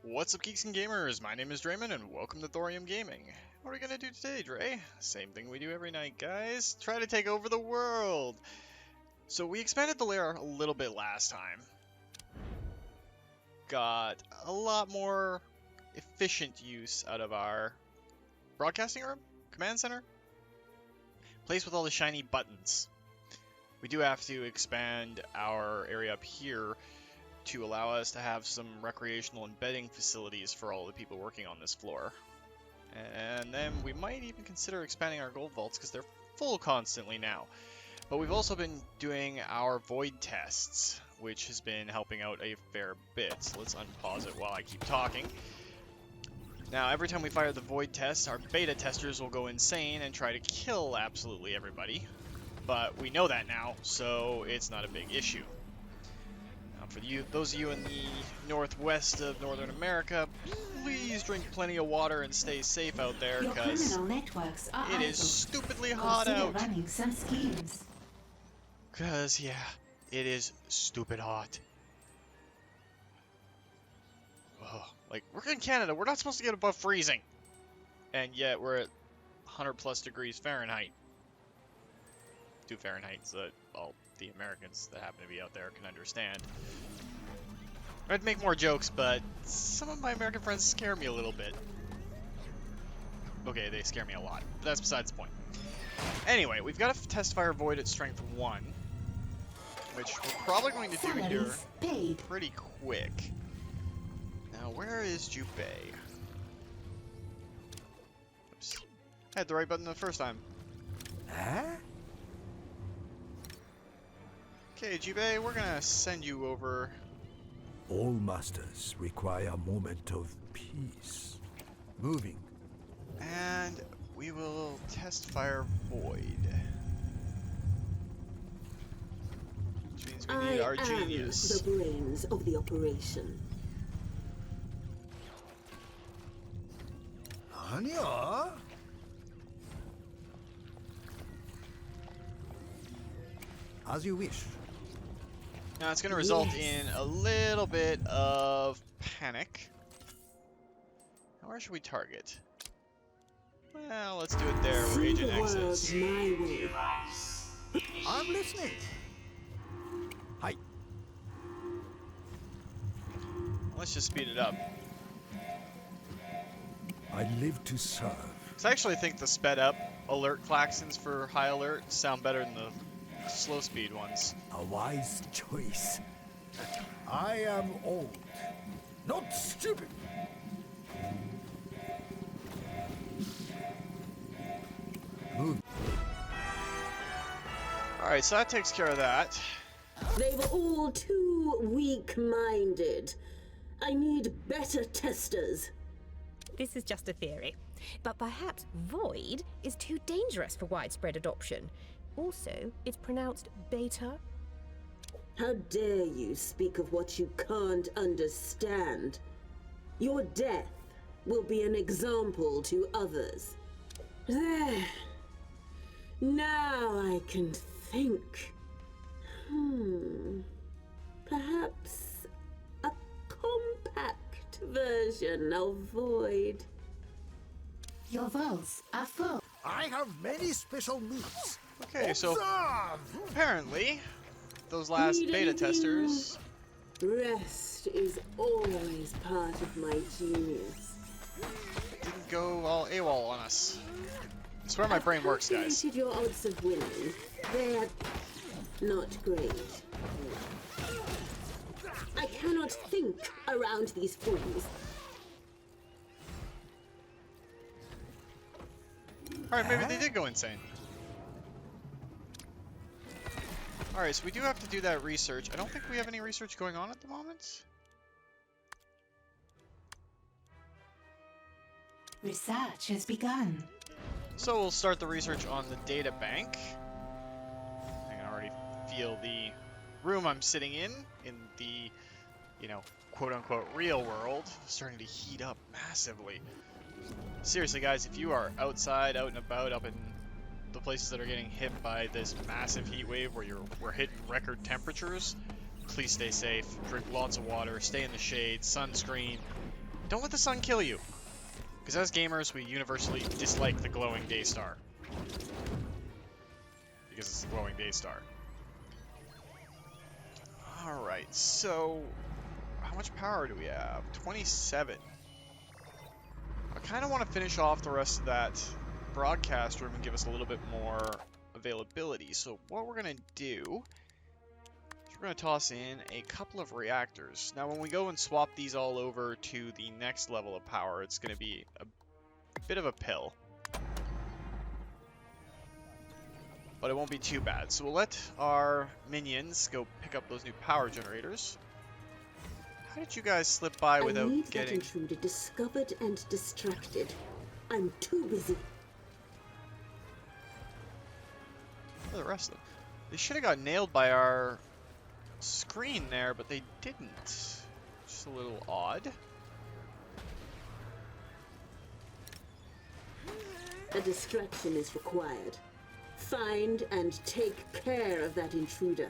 What's up, geeks and gamers? My name is Drementfh, and welcome to Thorium Gaming. What are we gonna do today, Dre? Same thing we do every night, guys. Try to take over the world! So we expanded the lair a little bit last time. Got a lot more efficient use out of our broadcasting room? Command center? Place with all the shiny buttons. We do have to expand our area up here to allow us to have some recreational and bedding facilities for all the people working on this floor. And then we might even consider expanding our gold vaults because they're full constantly now. But we've also been doing our V.O.I.D tests, which has been helping out a fair bit. So let's unpause it while I keep talking. Now, every time we fire the V.O.I.D test, our beta testers will go insane and try to kill absolutely everybody. But we know that now, so it's not a big issue. For those of you in the northwest of Northern America, please drink plenty of water and stay safe out there, because it is stupidly hot out. Because, yeah, it is stupid hot. Oh, like, we're in Canada, we're not supposed to get above freezing. And yet, we're at 100 plus degrees Fahrenheit. 2 Fahrenheit, so that all the Americans that happen to be out there can understand. I'd make more jokes, but some of my American friends scare me a little bit. Okay, they scare me a lot, but that's besides the point. Anyway, we've got to test fire V.O.I.D at strength 1, which we're probably going to do here pretty quick. Now, where is Jubei? Oops. I had the right button the first time. Huh? Okay, Jubei, we're gonna send you over. All masters require a moment of peace. Moving. And we will test fire V.O.I.D. Which means we need our genius. The brains of the operation. Anya? As you wish. Now it's going to result in a little bit of panic. Now where should we target? Well, let's do it there where Agent X is. I'm listening. Hi. Let's just speed it up. I live to serve. So I actually think the sped up alert klaxons for high alert sound better than the slow speed ones. A wise choice. I am old, not stupid. Move. Alright, so that takes care of that. They were all too weak-minded. I need better testers. This is just a theory, but perhaps V.O.I.D is too dangerous for widespread adoption. Also, it's pronounced beta. How dare you speak of what you can't understand? Your death will be an example to others. There. Now I can think. Perhaps a compact version of V.O.I.D. Your vaults are full. I have many special moves. Okay, so apparently those last beta testers. Rest is always part of my genius. Didn't go all AWOL on us. I swear my brain works, guys. Calculated your odds of winning. They're not great. I cannot think around these fools. Alright, maybe they did go insane. Alright, so we do have to do that research. I don't think we have any research going on at the moment. Research has begun. So we'll start the research on the data bank. I can already feel the room I'm sitting in the, you know, quote-unquote real world, starting to heat up massively. Seriously, guys, if you are outside, out and about, up in the places that are getting hit by this massive heat wave where we're hitting record temperatures, please stay safe, drink lots of water, stay in the shade, sunscreen, Don't let the sun kill you. Because as gamers, we universally dislike the glowing day star. Because it's a glowing day star. Alright, so how much power do we have? 27. I kind of want to finish off the rest of that broadcast room and give us a little bit more availability. So what we're going to do is we're going to toss in a couple of reactors. Now when we go and swap these all over to the next level of power, it's going to be a bit of a pill. But it won't be too bad. So we'll let our minions go pick up those new power generators. How did you guys slip by without I need getting... that intruder discovered and distracted. I'm too busy. For the rest of them. They should have got nailed by our screen there, but they didn't. Just a little odd. A distraction is required. Find and take care of that intruder.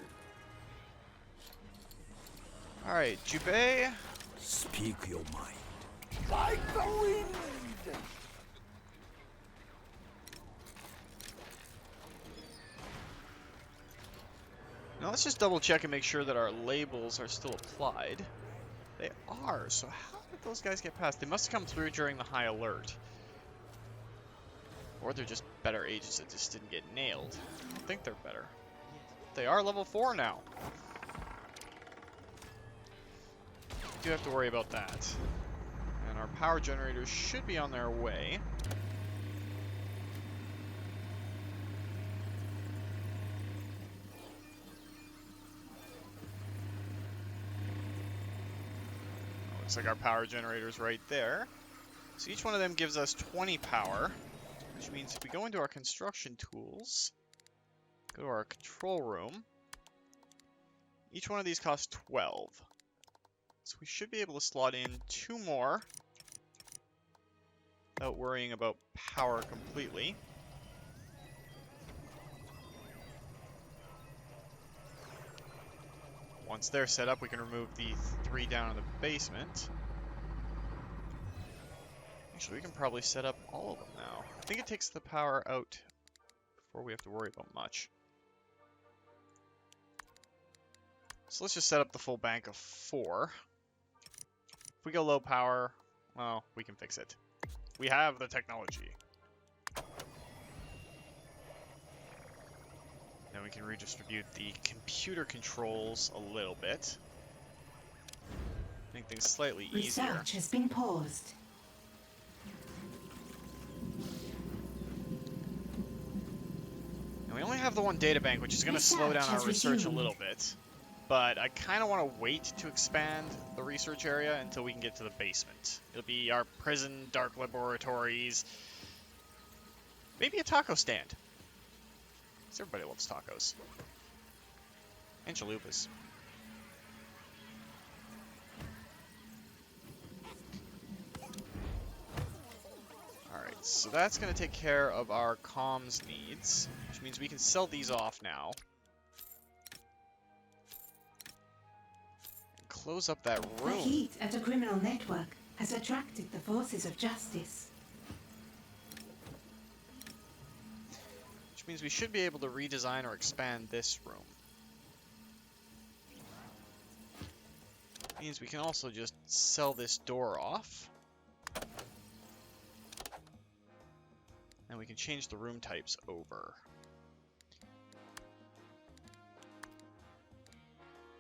Alright, Jubei. Speak your mind. Like the wind! Now let's just double check and make sure that our labels are still applied. They are, so how did those guys get past? They must have come through during the high alert. Or they're just better agents that just didn't get nailed. I don't think they're better. They are level 4 now. Do have to worry about that. And our power generators should be on their way. Looks like our power generator's right there. So each one of them gives us 20 power, which means if we go into our construction tools, go to our control room, each one of these costs 12. So we should be able to slot in 2 more without worrying about power completely. Once they're set up, we can remove the 3 down in the basement. Actually, we can probably set up all of them now. I think it takes the power out before we have to worry about much. So let's just set up the full bank of 4. If we go low power, well, we can fix it. We have the technology. Then we can redistribute the computer controls a little bit. Make things slightly easier. Research has been paused. And we only have the one data bank, which is going to slow down our research a little bit. But I kind of want to wait to expand the research area until we can get to the basement. It'll be our prison, dark laboratories, maybe a taco stand. Because everybody loves tacos. And chalupas. Alright, so that's going to take care of our comms needs, which means we can sell these off now. And close up that The room. heat at a criminal network has attracted the forces of justice. Which means we should be able to redesign or expand this room. Means we can also just sell this door off. And we can change the room types over.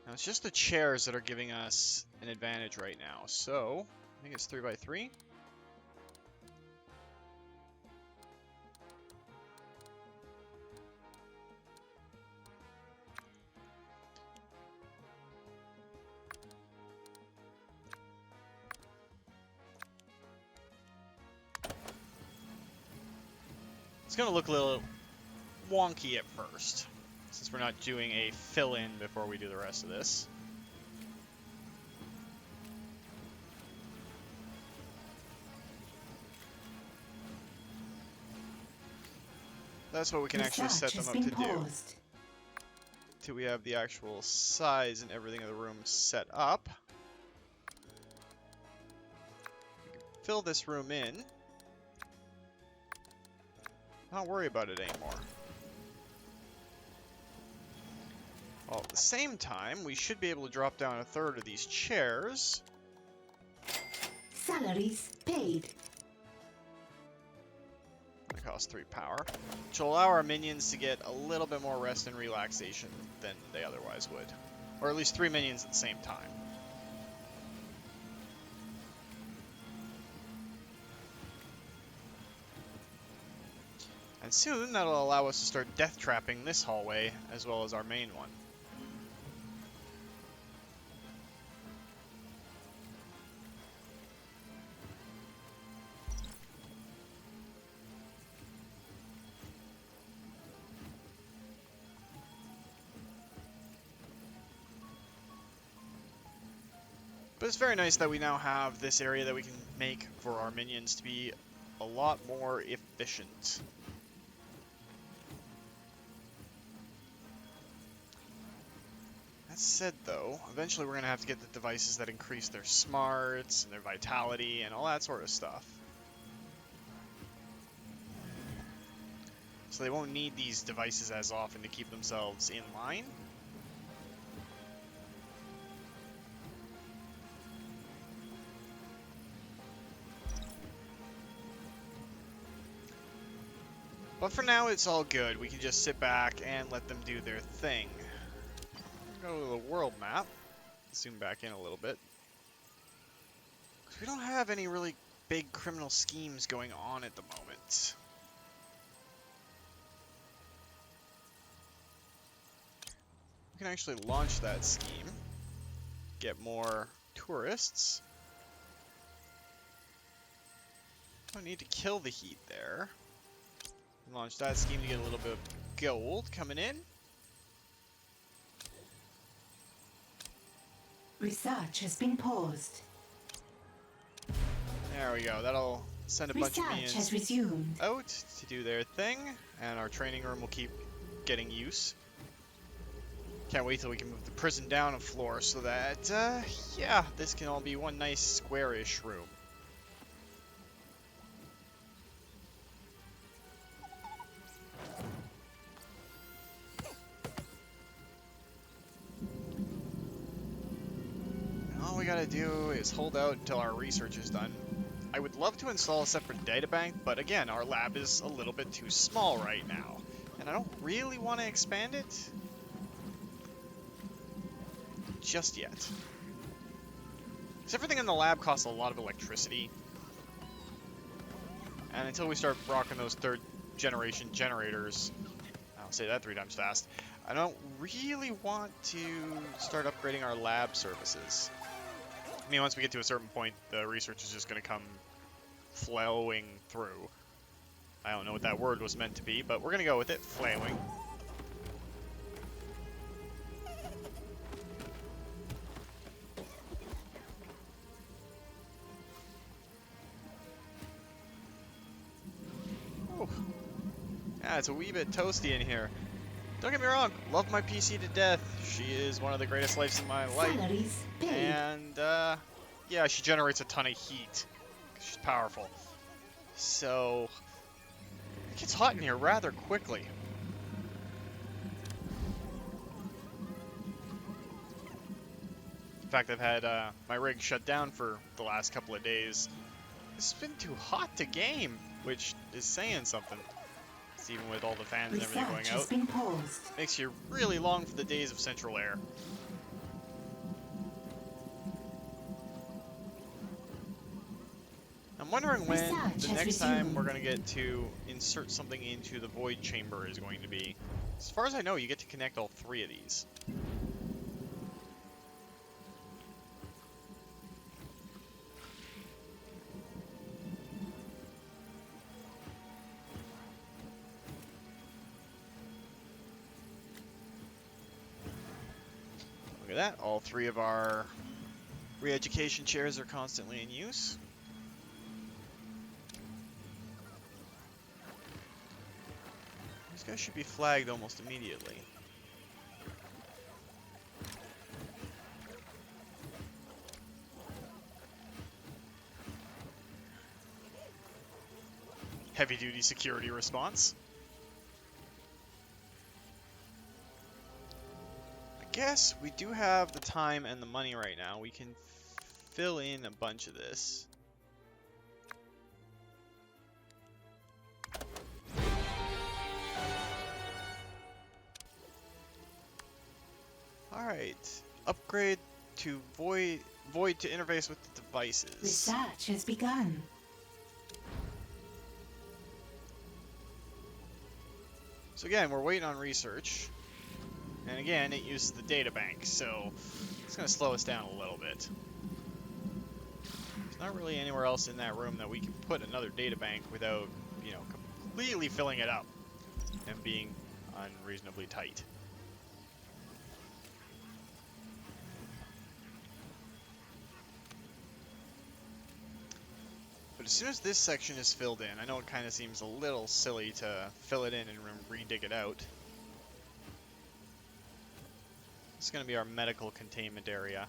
Now it's just the chairs that are giving us an advantage right now. So, I think it's 3x3. It's going to look a little wonky at first, since we're not doing a fill-in before we do the rest of this. That's what we can actually set them up to do. Till we have the actual size and everything of the room set up. fill this room in. Not worry about it anymore. Well, at the same time, we should be able to drop down a third of these chairs. Salaries paid. They cost 3 power, which will allow our minions to get a little bit more rest and relaxation than they otherwise would. Or at least 3 minions at the same time. And soon, that'll allow us to start death trapping this hallway, as well as our main one. But it's very nice that we now have this area that we can make for our minions to be a lot more efficient. That said, though, eventually we're going to have to get the devices that increase their smarts and their vitality and all that sort of stuff. So they won't need these devices as often to keep themselves in line. But for now, it's all good. We can just sit back and let them do their thing. Go to the world map. Zoom back in a little bit. Because we don't have any really big criminal schemes going on at the moment. We can actually launch that scheme. Get more tourists. Don't need to kill the heat there. Launch that scheme to get a little bit of gold coming in. Research has been paused. There we go. That'll send a bunch of Research minions has resumed. out to do their thing, and our training room will keep getting use. Can't wait till we can move the prison down a floor so that, yeah, this can all be one nice square-ish room. All we gotta do is hold out until our research is done. I would love to install a separate databank, but again, our lab is a little bit too small right now. And I don't really want to expand it just yet. Because everything in the lab costs a lot of electricity. And until we start rocking those 3rd generation generators, I'll say that 3 times fast, I don't really want to start upgrading our lab services. I mean, once we get to a certain point, the research is just going to come flowing through. I don't know what that word was meant to be, but we're going to go with it, flowing. Oh. Yeah, it's a wee bit toasty in here. Don't get me wrong, love my PC to death. She is one of the greatest lights in my life. Salaries paid. And, yeah, she generates a ton of heat. She's powerful. So, it gets hot in here rather quickly. In fact, I've had my rig shut down for the last couple of days. It's been too hot to game, which is saying something. Even with all the fans and everything going Research has out. been paused. Makes you really long for the days of central air. I'm wondering when the next time we're going to get to insert something into the void chamber is going to be. As far as I know, you get to connect all 3 of these. Look at that, all 3 of our re-education chairs are constantly in use. These guys should be flagged almost immediately. heavy-duty security response. I guess we do have the time and the money right now. We can fill in a bunch of this. Alright. Upgrade to V.O.I.D to interface with the devices. Research has begun. So again, we're waiting on research. And again, it uses the data bank, so it's going to slow us down a little bit. There's not really anywhere else in that room that we can put another data bank without, you know, completely filling it up and being unreasonably tight. But as soon as this section is filled in, I know it kind of seems a little silly to fill it in and re-dig it out. It's going to be our medical containment area.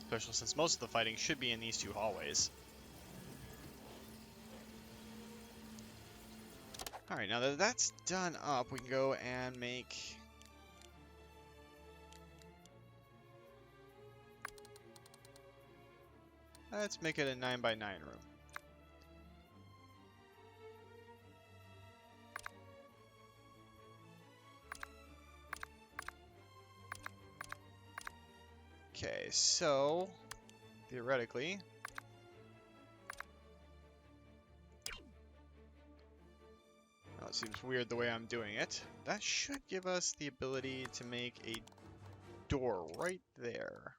Especially since most of the fighting should be in these two hallways. Alright, now that that's done up, we can go and make... Let's make it a 9x9 room. Okay, so theoretically, oh, it seems weird the way I'm doing it. That should give us the ability to make a door right there.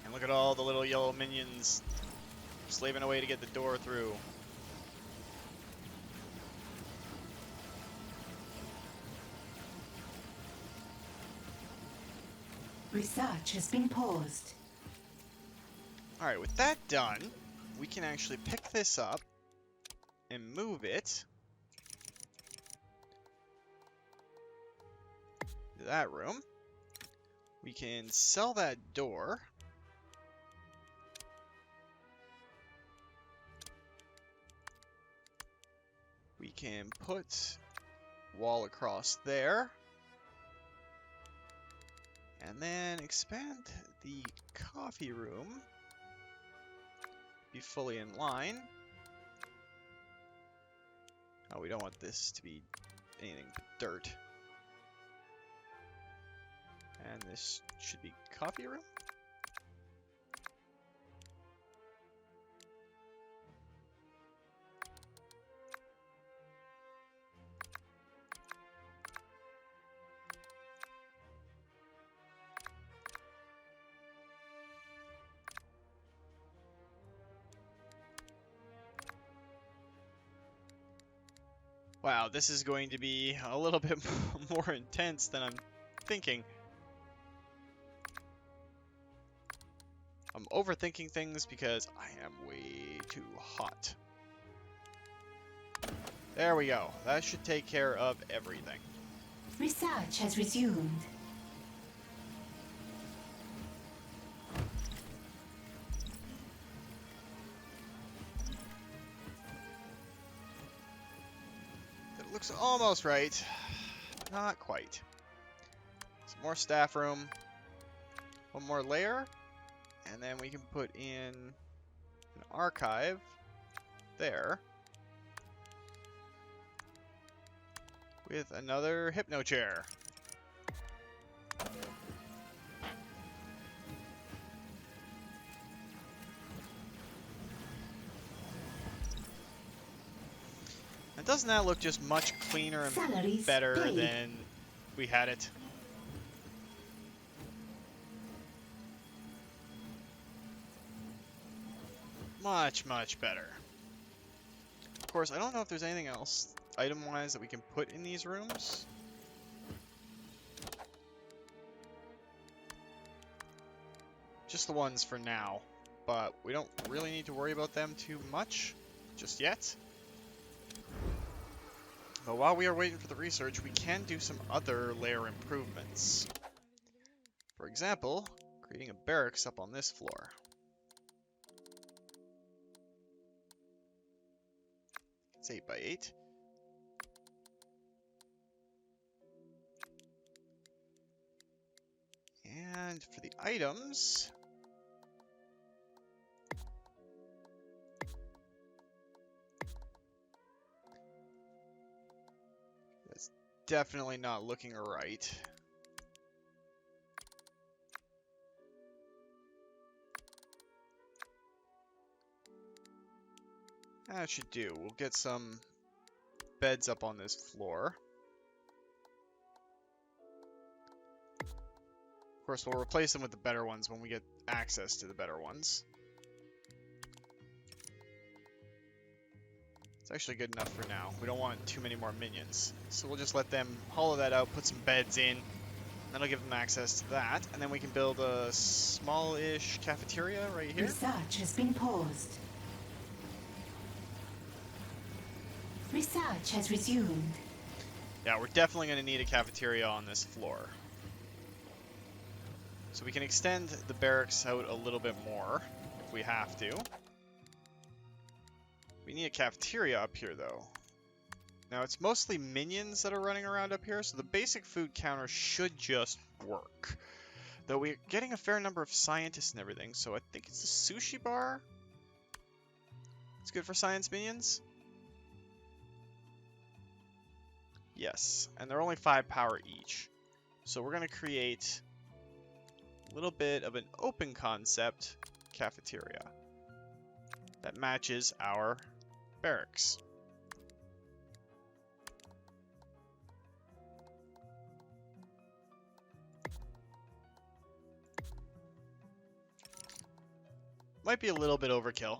And look at all the little yellow minions slaving away to get the door through. Research has been paused. Alright, with that done, we can actually pick this up and move it to that room. We can sell that door. We can put wall across there. And then expand the coffee room. Be fully in line. Oh, we don't want this to be anything but dirt. And this should be coffee room. Wow, this is going to be a little bit more intense than I'm thinking. I'm overthinking things because I am way too hot. There we go. That should take care of everything. Research has resumed. That looks almost right. Not quite. Some more staff room. One more layer. And then we can put in an archive there. With another hypno chair. And doesn't that look just much cleaner and Salaries better paid. than we had it? Much, much better. Of course, I don't know if there's anything else item-wise that we can put in these rooms. Just the ones for now, but we don't really need to worry about them too much just yet. But while we are waiting for the research, we can do some other layer improvements. For example, creating a barracks up on this floor. It's 8 by 8. And for the items, that's definitely not looking right. That should do. We'll get some beds up on this floor. Of course, we'll replace them with the better ones when we get access to the better ones. It's actually good enough for now. We don't want too many more minions. So we'll just let them hollow that out, put some beds in. That'll give them access to that. And then we can build a small-ish cafeteria right here. Research has been paused. Research has resumed. Yeah, we're definitely going to need a cafeteria on this floor. So we can extend the barracks out a little bit more if we have to. We need a cafeteria up here, though. Now, it's mostly minions that are running around up here, so the basic food counter should just work. Though we're getting a fair number of scientists and everything, so I think it's a sushi bar. It's good for science minions. Yes, and they're only 5 power each. So we're going to create a little bit of an open concept cafeteria that matches our barracks. Might be a little bit overkill,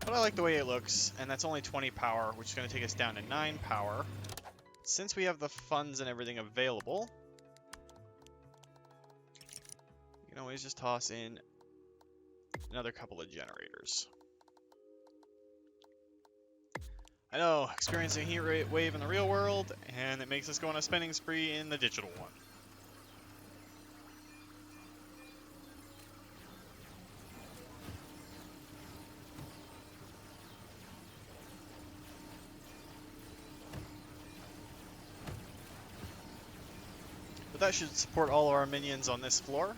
but I like the way it looks, and that's only 20 power, which is going to take us down to 9 power. Since we have the funds and everything available, you can always just toss in another couple of generators. I know, experiencing a heat wave in the real world, and it makes us go on a spending spree in the digital one. But that should support all of our minions on this floor.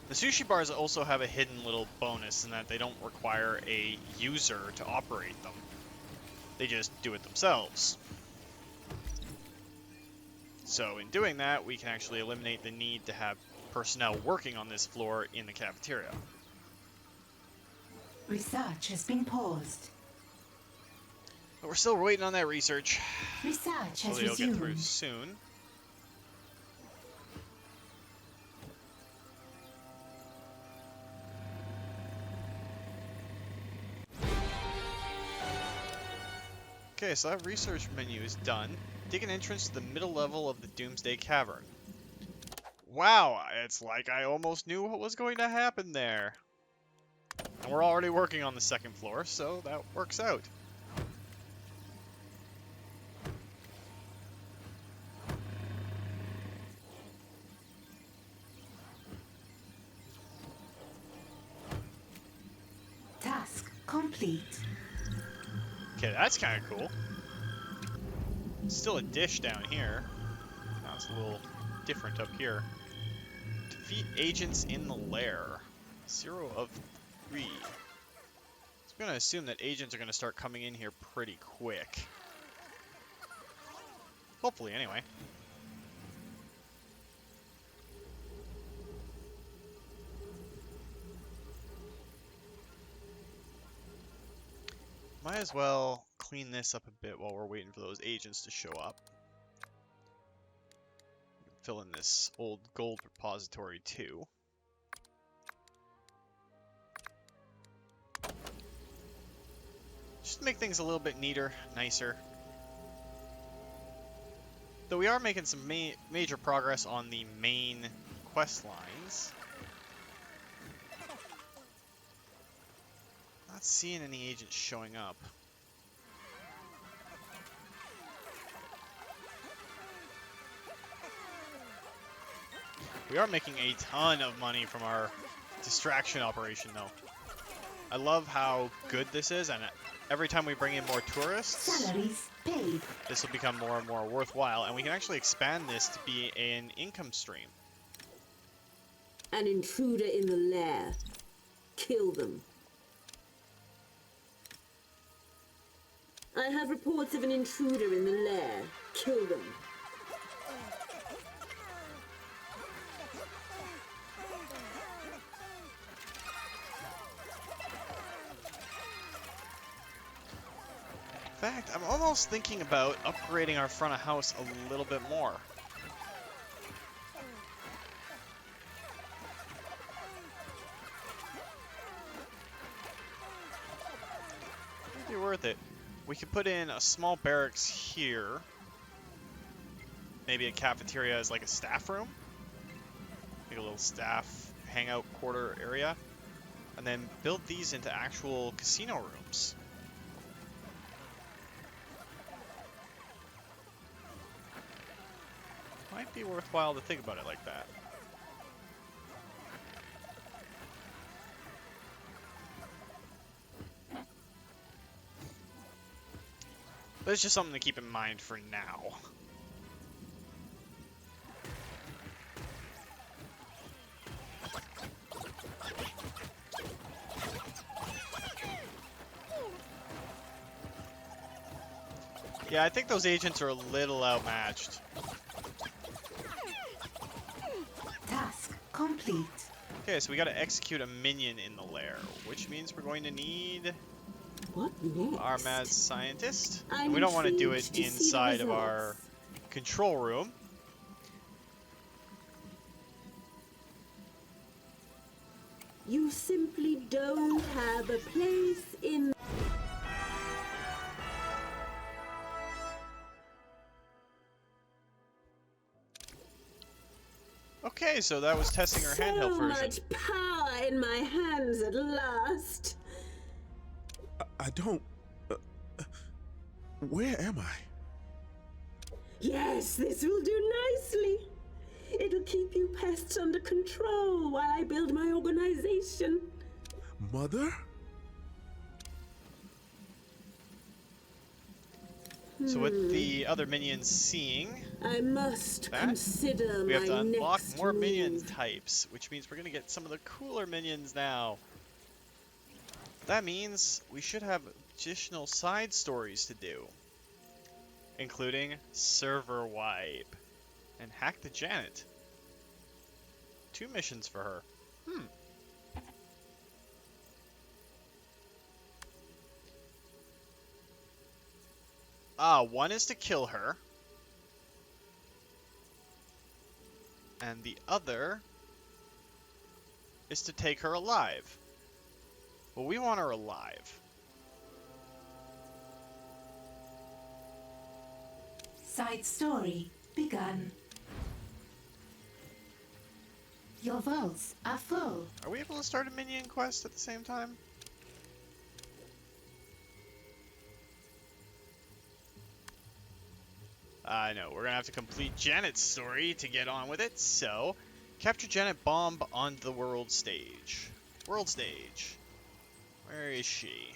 The sushi bars also have a hidden little bonus in that they don't require a user to operate them. They just do it themselves. So in doing that, we can actually eliminate the need to have personnel working on this floor in the cafeteria. Research has been paused. But we're still waiting on that research. Research has Hopefully it'll get through resumed. soon. Okay, so that research menu is done. Dig an entrance to the middle level of the Doomsday Cavern. Wow, it's like I almost knew what was going to happen there. And we're already working on the second floor, so that works out. Task complete. Okay, that's kind of cool. Still a dish down here. Now it's a little different up here. Defeat agents in the lair. 0 of 3. So I'm going to assume that agents are going to start coming in here pretty quick. Hopefully, anyway. Might as well clean this up a bit while we're waiting for those agents to show up. Fill in this old gold repository too. Just to make things a little bit neater, nicer. Though we are making some major progress on the main quest lines. Not seeing any agents showing up. We are making a ton of money from our distraction operation, though. I love how good this is, and every time we bring in more tourists, Salaries paid. this will become more and more worthwhile, and we can actually expand this to be an income stream. An intruder in the lair. Kill them. I have reports of an intruder in the lair. Kill them. In fact, I'm almost thinking about upgrading our front of house a little bit more. It'd be worth it. We could put in a small barracks here. Maybe a cafeteria as like a staff room. Like a little staff hangout quarter area. And then build these into actual casino rooms. Might be worthwhile to think about it like that. But it's just something to keep in mind for now. Yeah, I think those agents are a little outmatched. Task complete. Okay, so we gotta execute a minion in the lair, which means we're going to need What next? our mad scientist. I'm And we don't want to do it intrigued to see the inside of our results. control room. You simply don't have a place in... Okay, so that was testing our handheld So version. much power in my hands at last. I don't... where am I? Yes, this will do nicely. It'll keep you pests under control while I build my organization. Mother? So with the other minions seeing I must that, consider we have my to unlock next more minion move. types, which means we're going to get some of the cooler minions now. That means we should have additional side stories to do, including server wipe and hack the Janet. 2 missions for her. One is to kill her. And the other is to take her alive. Well, we want her alive. Side story begun. Your vaults are full. Are we able to start a minion quest at the same time? No, we're gonna have to complete Janet's story to get on with it, so capture Janet Bombe on the world stage. World stage. Where is she?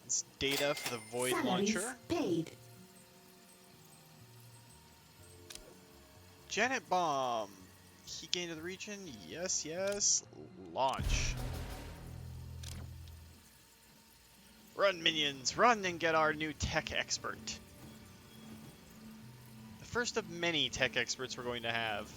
It's data for the V.O.I.D Salaries launcher. paid. Janet Bombe. Key gain to the region? Yes, yes. Launch. Run, minions! Run and get our new tech expert. The first of many tech experts we're going to have.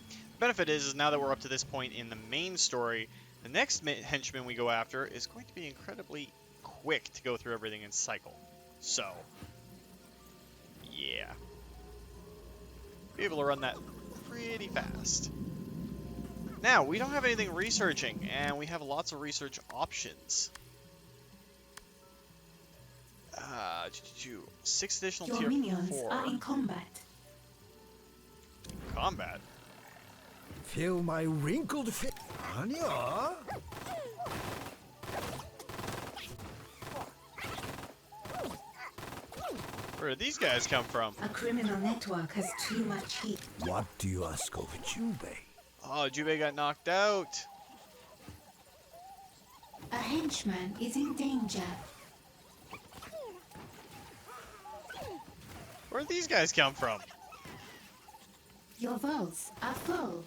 The benefit is now that we're up to this point in the main story, the next henchman we go after is going to be incredibly quick to go through everything in cycle. So, yeah. Be able to run that pretty fast. Now, we don't have anything researching, and we have lots of research options. 6 additional Your tier minions 4 are in combat. combat. Feel my wrinkled face. Anya? Where Where did these guys come from? A criminal network has too much heat. What do you ask of Jubei? Oh, Jubei got knocked out. A henchman is in danger. Where did these guys come from? Your vaults are full.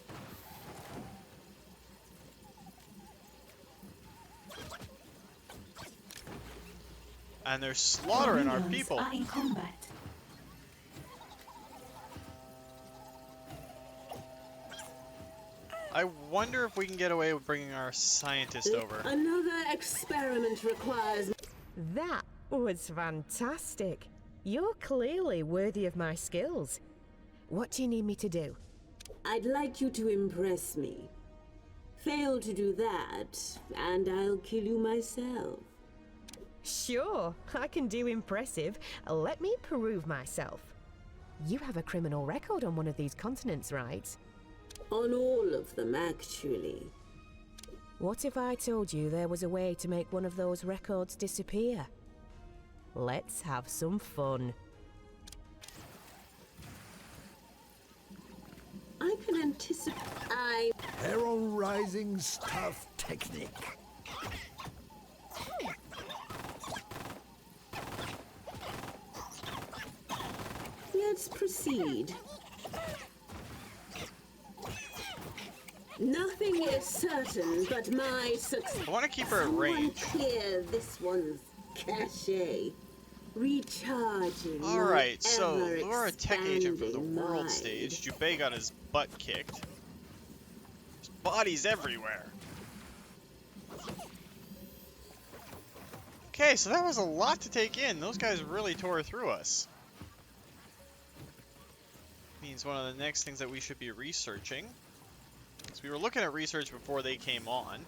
And they're slaughtering our Minions people. are in combat. I wonder if we can get away with bringing our scientist over. Another experiment requires... That was fantastic. You're clearly worthy of my skills. What do you need me to do? I'd like you to impress me. Fail to do that, and I'll kill you myself. Sure, I can do impressive. Let me prove myself. You have a criminal record on one of these continents, right? On all of them, actually. What if I told you there was a way to make one of those records disappear? Let's have some fun. I can anticipate... Herald Rising Staff Technique. Let's proceed. Nothing is certain but my success. I want to keep her at Someone range. clear this one's cache. Recharging. my Alright, so lure a tech agent from the ever-expanding world mind. stage. Jubei got his butt kicked. There's bodies everywhere. Okay, so that was a lot to take in. Those guys really tore through us. Means one of the next things that we should be researching. So we were looking at research before they came on.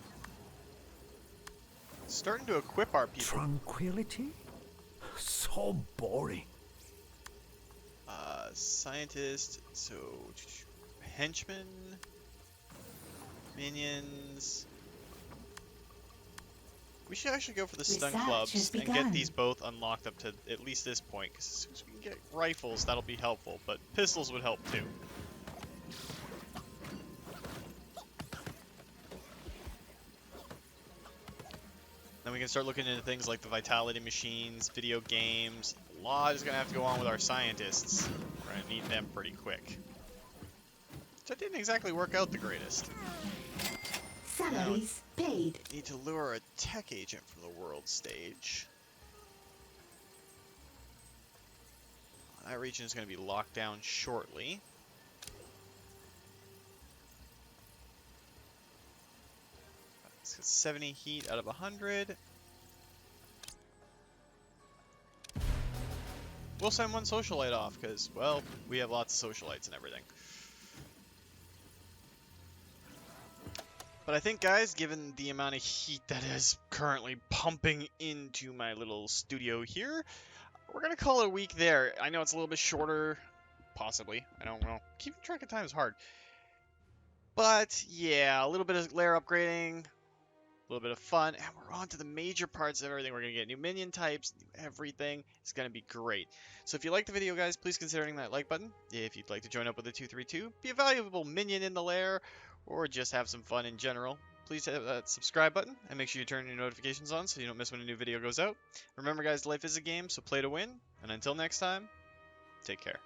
Starting to equip our people. Tranquility? So boring. Scientist, so henchmen, minions. We should actually go for the stun Research clubs has and get begun. these both unlocked up to at least this point. Because as soon as we can get rifles, that'll be helpful. But pistols would help too. Then we can start looking into things like the vitality machines, video games. A lot is going to have to go on with our scientists. We're going to need them pretty quick. That didn't exactly work out the greatest. Salaries paid. Need to lure a tech agent from the world stage. That region is going to be locked down shortly. It's got 70 heat out of 100. We'll send one socialite off because, well, we have lots of socialites and everything. But I think, guys, given the amount of heat that is currently pumping into my little studio here, we're going to call it a week there. I know it's a little bit shorter, possibly. I don't know. Keeping track of time is hard. But, yeah, a little bit of lair upgrading, a little bit of fun, and we're on to the major parts of everything. We're going to get new minion types, new everything. It's going to be great. So if you like the video, guys, please consider hitting that like button. If you'd like to join up with the 232, be a valuable minion in the lair, or just have some fun in general, please hit that subscribe button and make sure you turn your notifications on so you don't miss when a new video goes out. Remember, guys, life is a game, so play to win. And until next time, take care.